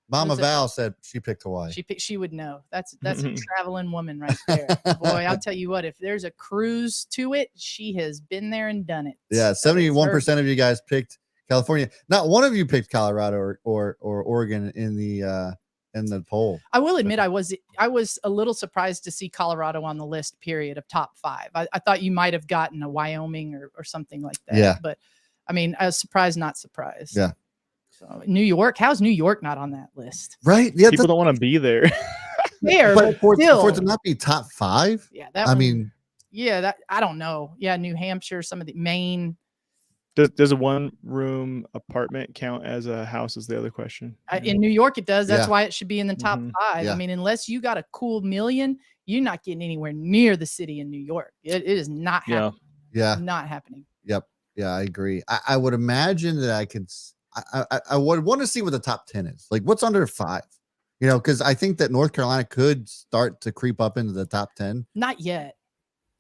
Mama Val said she picked Hawaii. She would know. That's a traveling woman right there. Boy, I'll tell you what. If there's a cruise to it, she has been there and done it. Yeah, 71% of you guys picked California. Not one of you picked Colorado or Oregon in the poll. I will admit I was a little surprised to see Colorado on the list, period, of top 5. I thought you might have gotten a Wyoming or something like that. Yeah. But I mean, I was surprised, not surprised. Yeah. So New York, how's New York not on that list? Right. Yeah. People don't want to be there. But for still. it to not be top 5. Yeah. That I don't know. Yeah. New Hampshire, some of the Maine. Does a 1-room apartment count as a house is the other question. In New York, it does. That's Yeah. why it should be in the top 5. Yeah. I mean, unless you got a cool million, you're not getting anywhere near the city in New York. It is not happening. Yeah. Not happening. Yep. Yeah, I agree. I would imagine that I would want to see what the top 10 is. Like what's under 5? You know, because I think that North Carolina could start to creep up into the top 10. Not yet.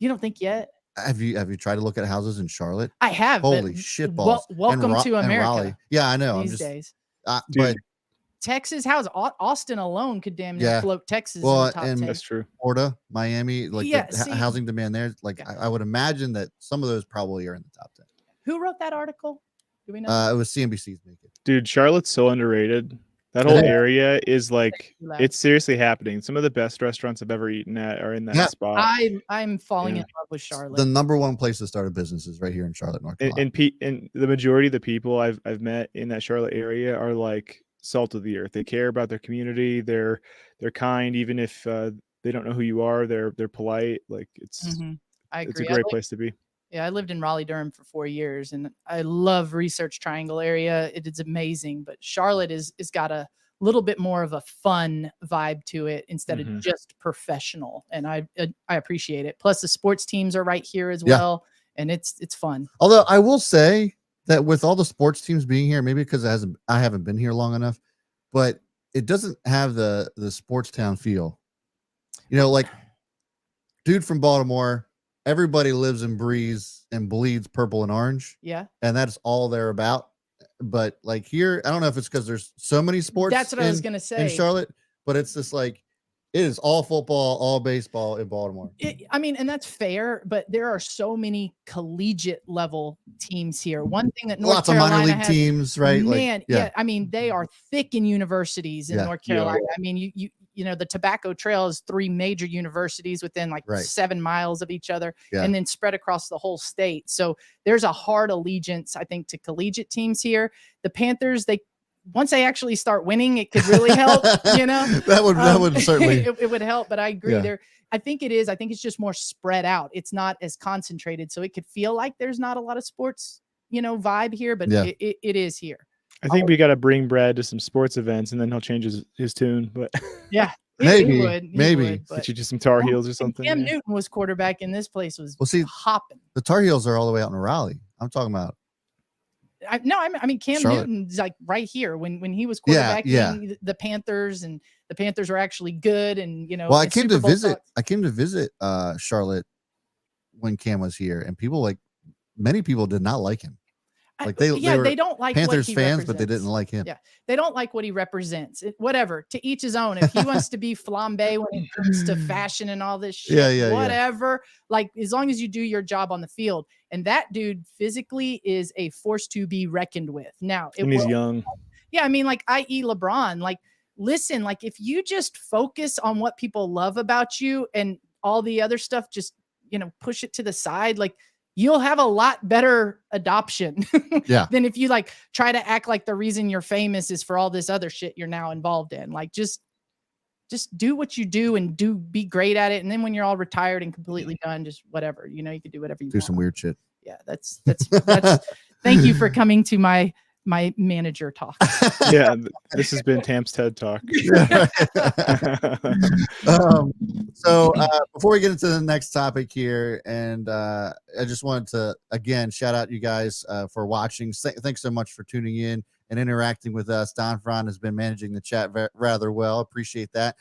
You don't think yet? Have you tried to look at houses in Charlotte? I have. Holy shit balls. Welcome to America. Raleigh. Yeah, I know. These days. But Texas, how's Austin alone could damn near float Texas in the top 10. That's true. Florida, Miami, like the housing demand there. Like I would imagine that some of those probably are in the top 10. Who wrote that article? Do we know? It was CNBC's make it. Dude, Charlotte's so underrated. That whole area is like, it's seriously happening. Some of the best restaurants I've ever eaten at are in that spot. I'm falling in love with Charlotte. The number one place to start a business is right here in Charlotte, North Carolina. And the majority of the people I've met in that Charlotte area are like salt of the earth. They care about their community. They're kind, even if they don't know who you are. They're polite. Like it's a great place to be. Yeah, I lived in Raleigh-Durham for 4 years, and I love Research Triangle area. It is amazing, but Charlotte is got a little bit more of a fun vibe to it instead of just professional, and I appreciate it. Plus, the sports teams are right here as well, and it's fun. Although I will say that with all the sports teams being here, maybe because I haven't been here long enough, but it doesn't have the sports town feel. You know, like dude from Baltimore. Everybody lives and breathes and bleeds purple and orange. Yeah. And that's all they're about. But like here, I don't know if it's because there's so many sports. That's what I was going to say. In Charlotte, but it's just like, it is all football, all baseball in Baltimore. And that's fair, but there are so many collegiate level teams here. One thing that North Lots Carolina of minor league has, teams, right? Man, I mean, they are thick in universities in North Carolina. I mean, you know, the Tobacco Trail is 3 major universities within like 7 miles of each other and then spread across the whole state. So there's a hard allegiance, I think, to collegiate teams here. The Panthers, once they actually start winning, it could really help, you know. that would certainly it would help, but I agree there. I think it's just more spread out. It's not as concentrated. So it could feel like there's not a lot of sports, you know, vibe here, but it is here. I think we got to bring Brad to some sports events, and then he'll change his tune. But maybe get you to some Tar Heels or something. Cam Newton was quarterback, and this place was hopping. The Tar Heels are all the way out in Raleigh. I'm talking about. I mean, Cam Charlotte. Newton's like right here when he was quarterbacking the Panthers, and the Panthers were actually good. And you know, well, I came to visit Charlotte when Cam was here, and many people did not like him. Like they don't like Panthers fans, but they didn't like him. Yeah, they don't like what he represents. Whatever, to each his own. If he wants to be flambe when it comes to fashion and all this shit, whatever. Like as long as you do your job on the field. And that dude physically is a force to be reckoned with. Now, he's young. Yeah, I mean, like i.e. LeBron. Like, listen, like if you just focus on what people love about you and all the other stuff, just push it to the side, like. You'll have a lot better adoption than if you like try to act like the reason you're famous is for all this other shit you're now involved in. Like just do what you do and be great at it. And then when you're all retired and completely done, just whatever, you can do whatever you do want. Some weird shit. Yeah. That's thank you for coming to my my manager talks. Yeah, this has been Tamp's TED Talk. So before we get into the next topic here, and I just wanted to again shout out you guys for watching. Thanks so much for tuning in and interacting with us. Don Fran has been managing the chat rather well. Appreciate that.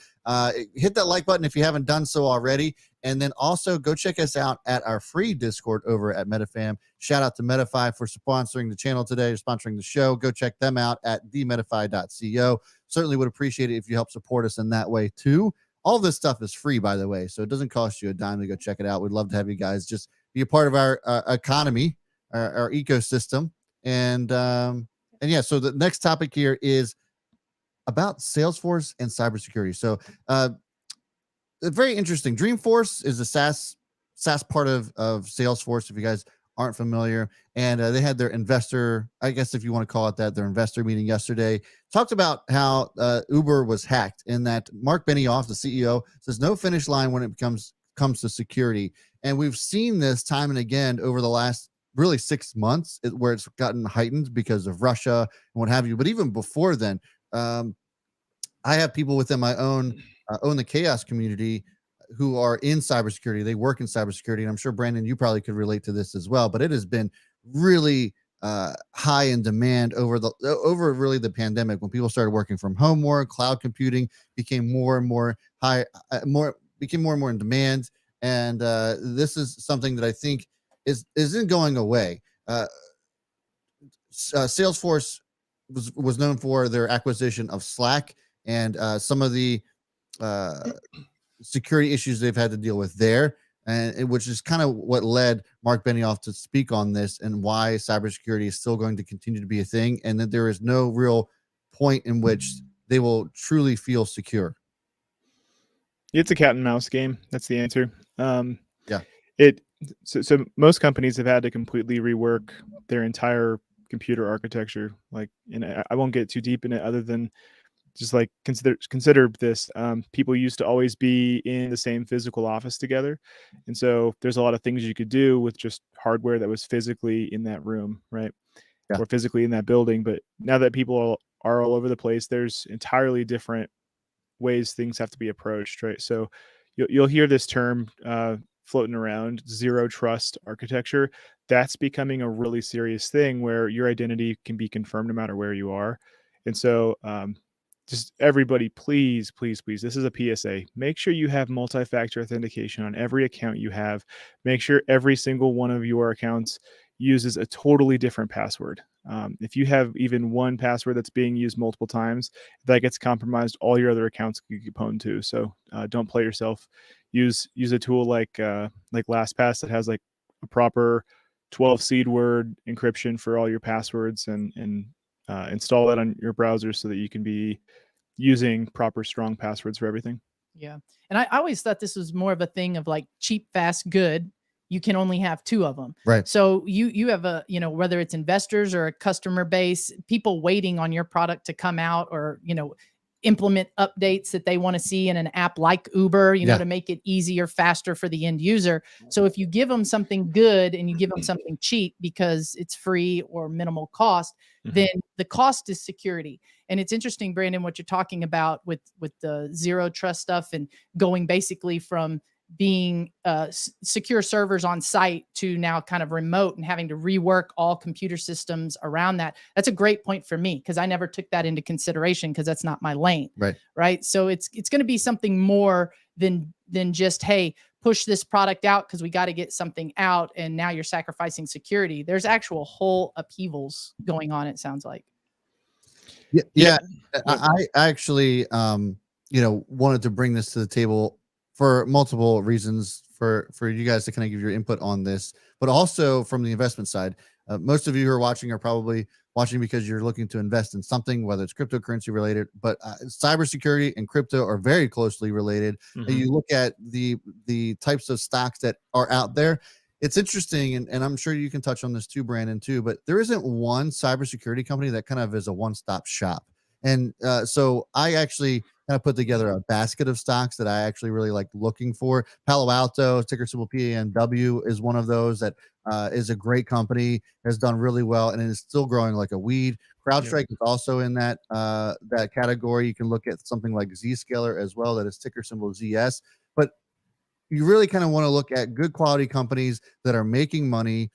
Hit that like button if you haven't done so already. And then also go check us out at our free Discord over at MetaFam. Shout out to Metafy for sponsoring the channel today, sponsoring the show. Go check them out at themetafy.co. Certainly would appreciate it if you help support us in that way too. All this stuff is free, by the way, so it doesn't cost you a dime to go check it out. We'd love to have you guys just be a part of our economy, our ecosystem. And yeah, so the next topic here is about Salesforce and cybersecurity. So very interesting. Dreamforce is a SaaS part of Salesforce, if you guys aren't familiar. And they had their investor, I guess if you want to call it that, their investor meeting yesterday. Talked about how Uber was hacked, and that Mark Benioff, the CEO, says no finish line when it comes to security. And we've seen this time and again over the last really 6 months where it's gotten heightened because of Russia and what have you. But even before then, I have people within my own Own the Chaos community who are in cybersecurity. They work in cybersecurity, and I'm sure Brandon, you probably could relate to this as well. But it has been really high in demand over really the pandemic, when people started working from home more. Cloud computing became more and more in demand, and this is something that I think isn't going away. Salesforce was known for their acquisition of Slack and some of the security issues they've had to deal with there, and which is kind of what led Mark Benioff to speak on this and why cybersecurity is still going to continue to be a thing, and that there is no real point in which they will truly feel secure. It's a cat and mouse game. That's the answer. Yeah. So most companies have had to completely rework their entire computer architecture. Like, and I won't get too deep in it, other than just like consider this. People used to always be in the same physical office together, and so there's a lot of things you could do with just hardware that was physically in that room, right? Yeah. Or physically in that building. But now that people are all over the place, there's entirely different ways things have to be approached, right? So you'll hear this term floating around, zero trust architecture. That's becoming a really serious thing, where your identity can be confirmed no matter where you are. And so just everybody, please, this is a PSA. Make sure you have multi-factor authentication on every account you have. Make sure every single one of your accounts uses a totally different password. If you have even one password that's being used multiple times, if that gets compromised, all your other accounts can get pwned too. So don't play yourself. Use a tool like LastPass that has like a proper 12 seed word encryption for all your passwords, and install that on your browser so that you can be using proper strong passwords for everything. Yeah. And I always thought this was more of a thing of like cheap, fast, good. You can only have two of them. Right. So you have a, whether it's investors or a customer base, people waiting on your product to come out, or, implement updates that they want to see in an app like Uber, to make it easier, faster for the end user. So if you give them something good and you give them something cheap because it's free or minimal cost, then the cost is security. And it's interesting, Brandon, what you're talking about with the zero trust stuff, and going basically from being secure servers on site to now kind of remote and having to rework all computer systems around that. That's a great point for me, because I never took that into consideration, because that's not my lane. Right. So it's going to be something more than just, hey, push this product out because we got to get something out, and now you're sacrificing security. There's actual whole upheavals going on, it sounds like. Yeah. I actually wanted to bring this to the table for multiple reasons, for you guys to kind of give your input on this, but also from the investment side. Most of you who are watching are probably watching because you're looking to invest in something, whether it's cryptocurrency related, but cybersecurity and crypto are very closely related. And you look at the types of stocks that are out there. It's interesting, and I'm sure you can touch on this too, Brandon, too, but there isn't one cybersecurity company that kind of is a one-stop shop. And so I actually kind of put together a basket of stocks that I actually really like looking for. Palo Alto, ticker symbol PANW, is one of those that is a great company, has done really well, and it is still growing like a weed. CrowdStrike is also in that category. You can look at something like Zscaler as well, that is ticker symbol ZS. But you really kind of want to look at good quality companies that are making money,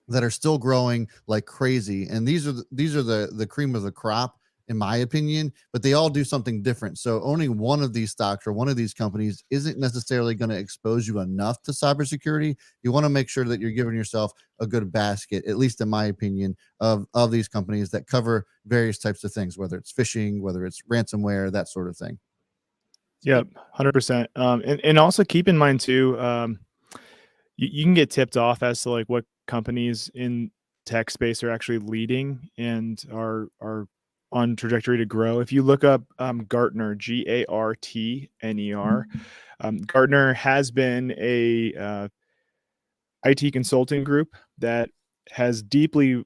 that are still growing like crazy. And these are the cream of the crop, in my opinion, but they all do something different. So owning one of these stocks or one of these companies isn't necessarily going to expose you enough to cybersecurity. You want to make sure that you're giving yourself a good basket, at least in my opinion, of these companies that cover various types of things, whether it's phishing, whether it's ransomware, that sort of thing. Yep, 100%. And also keep in mind too, you can get tipped off as to like what companies in tech space are actually leading and are on trajectory to grow. If you look up Gartner, Gartner, Gartner has been a IT consulting group that has deeply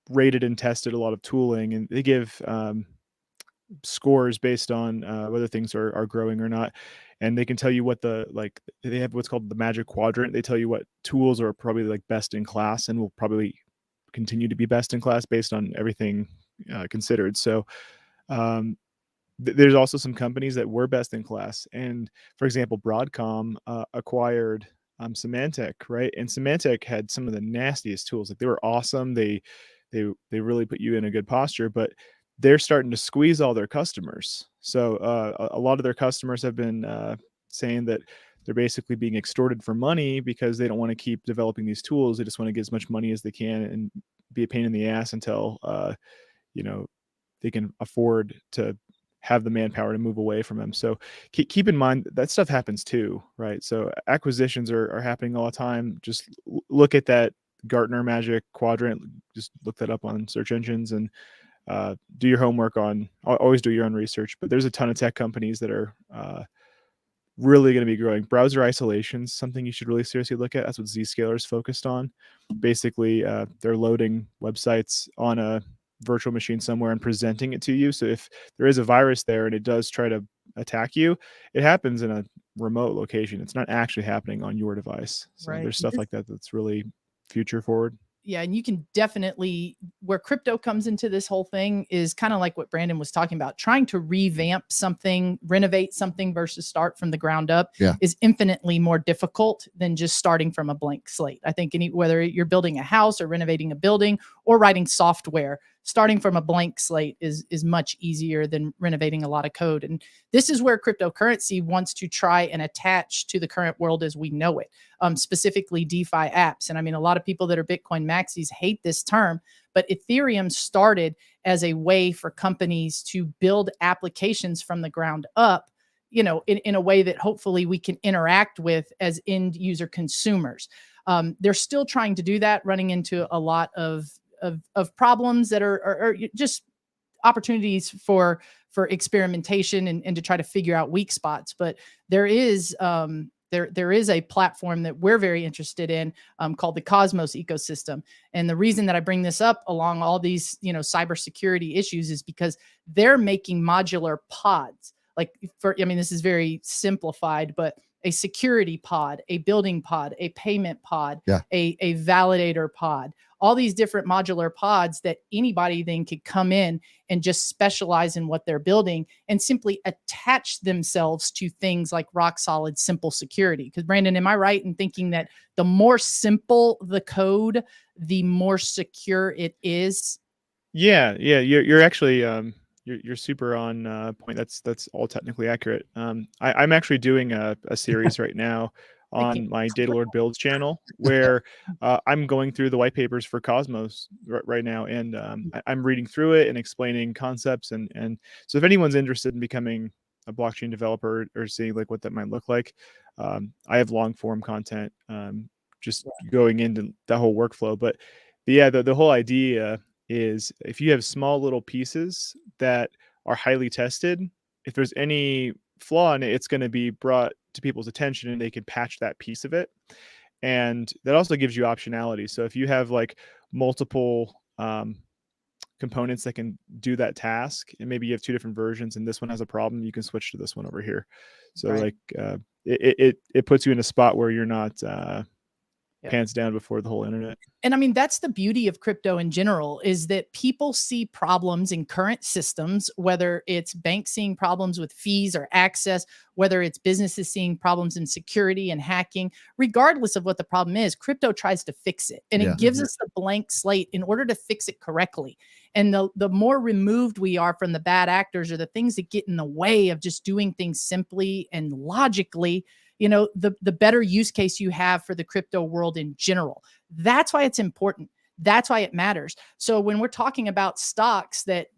rated and tested a lot of tooling, and they give scores based on whether things are growing or not. And they can tell you what they have what's called the magic quadrant. They tell you what tools are probably like best in class and will probably continue to be best in class based on everything considered. So there's also some companies that were best in class. And for example, Broadcom acquired Symantec, right? And Symantec had some of the nastiest tools. Like they were awesome. They really put you in a good posture, but they're starting to squeeze all their customers. So a lot of their customers have been saying that they're basically being extorted for money because they don't want to keep developing these tools. They just want to get as much money as they can and be a pain in the ass until they can afford to have the manpower to move away from them. So keep in mind that stuff happens too, right? So acquisitions are happening all the time. Just look at that Gartner Magic Quadrant. Just look that up on search engines and do your homework on. Always do your own research. But there's a ton of tech companies that are really going to be growing. Browser isolation is something you should really seriously look at. That's what Zscaler is focused on. Basically, they're loading websites on a virtual machine somewhere and presenting it to you. So if there is a virus there and it does try to attack you, it happens in a remote location. It's not actually happening on your device. So Right. there's stuff like that that's really future forward. Yeah, and you can definitely, where crypto comes into this whole thing is kind of like what Brandon was talking about. Trying to revamp something, renovate something versus start from the ground up is infinitely more difficult than just starting from a blank slate. I think whether you're building a house or renovating a building or writing software, starting from a blank slate is much easier than renovating a lot of code. And this is where cryptocurrency wants to try and attach to the current world as we know it, specifically DeFi apps. And I mean, a lot of people that are Bitcoin maxis hate this term, but Ethereum started as a way for companies to build applications from the ground up, in a way that hopefully we can interact with as end user consumers. They're still trying to do that, running into a lot of problems that are just opportunities for experimentation and to try to figure out weak spots. But there is there is a platform that we're very interested in called the Cosmos ecosystem. And the reason that I bring this up along all these cybersecurity issues is because they're making modular pods. This is very simplified, but a security pod, a building pod, a payment pod, a validator pod, all these different modular pods that anybody then could come in and just specialize in what they're building and simply attach themselves to things like rock solid, simple security. Because Brandon, am I right in thinking that the more simple the code, the more secure it is? Yeah. You're actually you're super on point. That's all technically accurate. I'm actually doing a series right now on my Data Lord Builds channel where I'm going through the white papers for Cosmos right now, and I'm reading through it and explaining concepts. And so if anyone's interested in becoming a blockchain developer or seeing like what that might look like, I have long form content just going into that whole workflow. But yeah, the whole idea is if you have small little pieces that are highly tested, if there's any flaw in it, it's going to be brought to people's attention and they can patch that piece of it. And that also gives you optionality. So if you have like multiple components that can do that task, and maybe you have 2 different versions and this one has a problem, you can switch to this one over here. So Right. like it puts you in a spot where you're not Yep. pants down before the whole internet. And I mean, that's the beauty of crypto in general, is that people see problems in current systems, whether it's banks seeing problems with fees or access, whether it's businesses seeing problems in security and hacking. Regardless of what the problem is, crypto tries to fix it. And Yeah. it gives us the blank slate in order to fix it correctly. And the more removed we are from the bad actors or the things that get in the way of just doing things simply and logically, you know, the better use case you have for the crypto world in general. That's why it's important. That's why it matters. So when we're talking about stocks that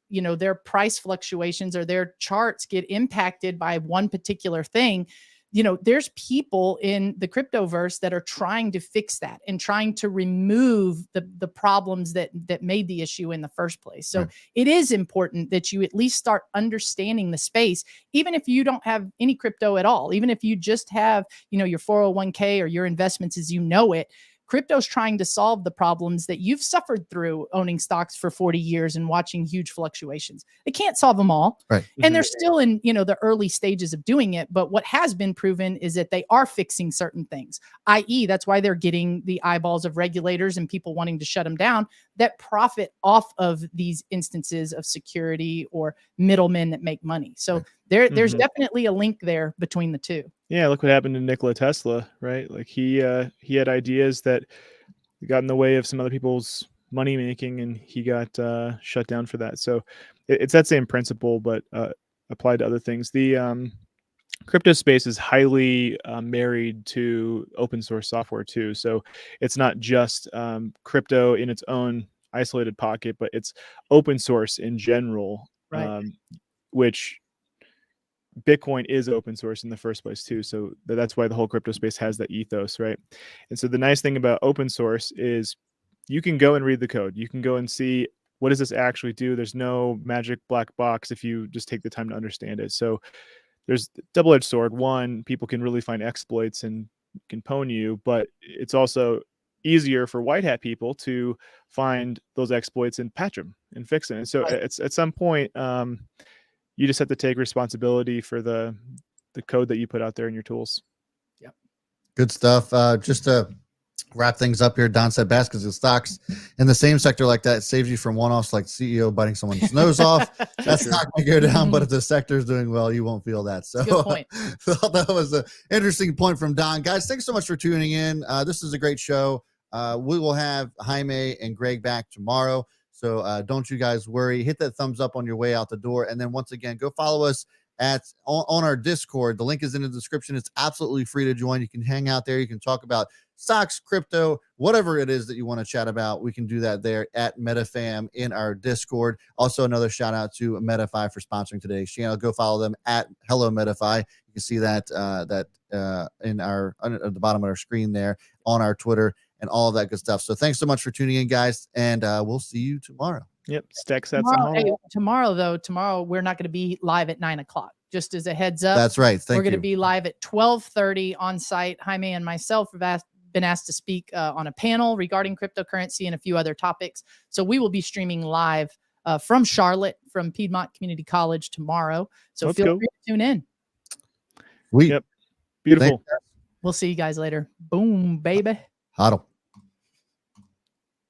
you know, their price fluctuations or their charts get impacted by one particular thing, you know, there's people in the cryptoverse that are trying to fix that and trying to remove the problems that made the issue in the first place. So it is important that you at least start understanding the space, even if you don't have any crypto at all, even if you just have, you know, your 401k or your investments as you know it. Crypto's trying to solve the problems that you've suffered through owning stocks for 40 years and watching huge fluctuations. They can't solve them all. Right. And they're still in, you know, the early stages of doing it. But what has been proven is that they are fixing certain things, i.e. that's why they're getting the eyeballs of regulators and people wanting to shut them down that profit off of these instances of security or middlemen that make money. So there's definitely a link there between the two. Yeah, look what happened to Nikola Tesla, right? Like he had ideas that got in the way of some other people's money making, and he got shut down for that. So it's that same principle, but applied to other things. The crypto space is highly married to open source software too. So it's not just crypto in its own isolated pocket, but it's open source in general, Right. which Bitcoin is open source in the first place too. So that's why the whole crypto space has that ethos, right? And so the nice thing about open source is you can go and read the code. You can go and see, what does this actually do? There's no magic black box if you just take the time to understand it. So there's double-edged sword. One, people can really find exploits and can pwn you, but it's also easier for white hat people to find those exploits and patch them and fix them. And so at some point, you just have to take responsibility for the code that you put out there in your tools. Yep. Good stuff. Just to wrap things up here, Don said baskets of stocks in the same sector like that saves you from one-offs like CEO biting someone's nose off. That's not going to go down, but if the sector is doing well, you won't feel that. So good point. That was an interesting point from Don. Guys, thanks so much for tuning in. This is a great show. We will have Jaime and Greg back tomorrow. So don't you guys worry. Hit that thumbs up on your way out the door. And then once again, go follow us on our Discord. The link is in the description. It's absolutely free to join. You can hang out there. You can talk about stocks, crypto, whatever it is that you want to chat about. We can do that there at MetaFam in our Discord. Also, another shout out to MetaFi for sponsoring today's channel. Go follow them at Hello MetaFi. You can see that in our at the bottom of our screen there on our Twitter and all of that good stuff. So thanks so much for tuning in, guys, and we'll see you tomorrow. Yep. Stack sets at home. Tomorrow we're not going to be live at 9:00. Just as a heads up. That's right. We're going to be live at 12:30 on site. Jaime and myself have been asked to speak on a panel regarding cryptocurrency and a few other topics. So we will be streaming live from Charlotte, from Piedmont Community College tomorrow. So feel free to tune in. Yep. Beautiful. We'll see you guys later. Boom, baby. Huddle.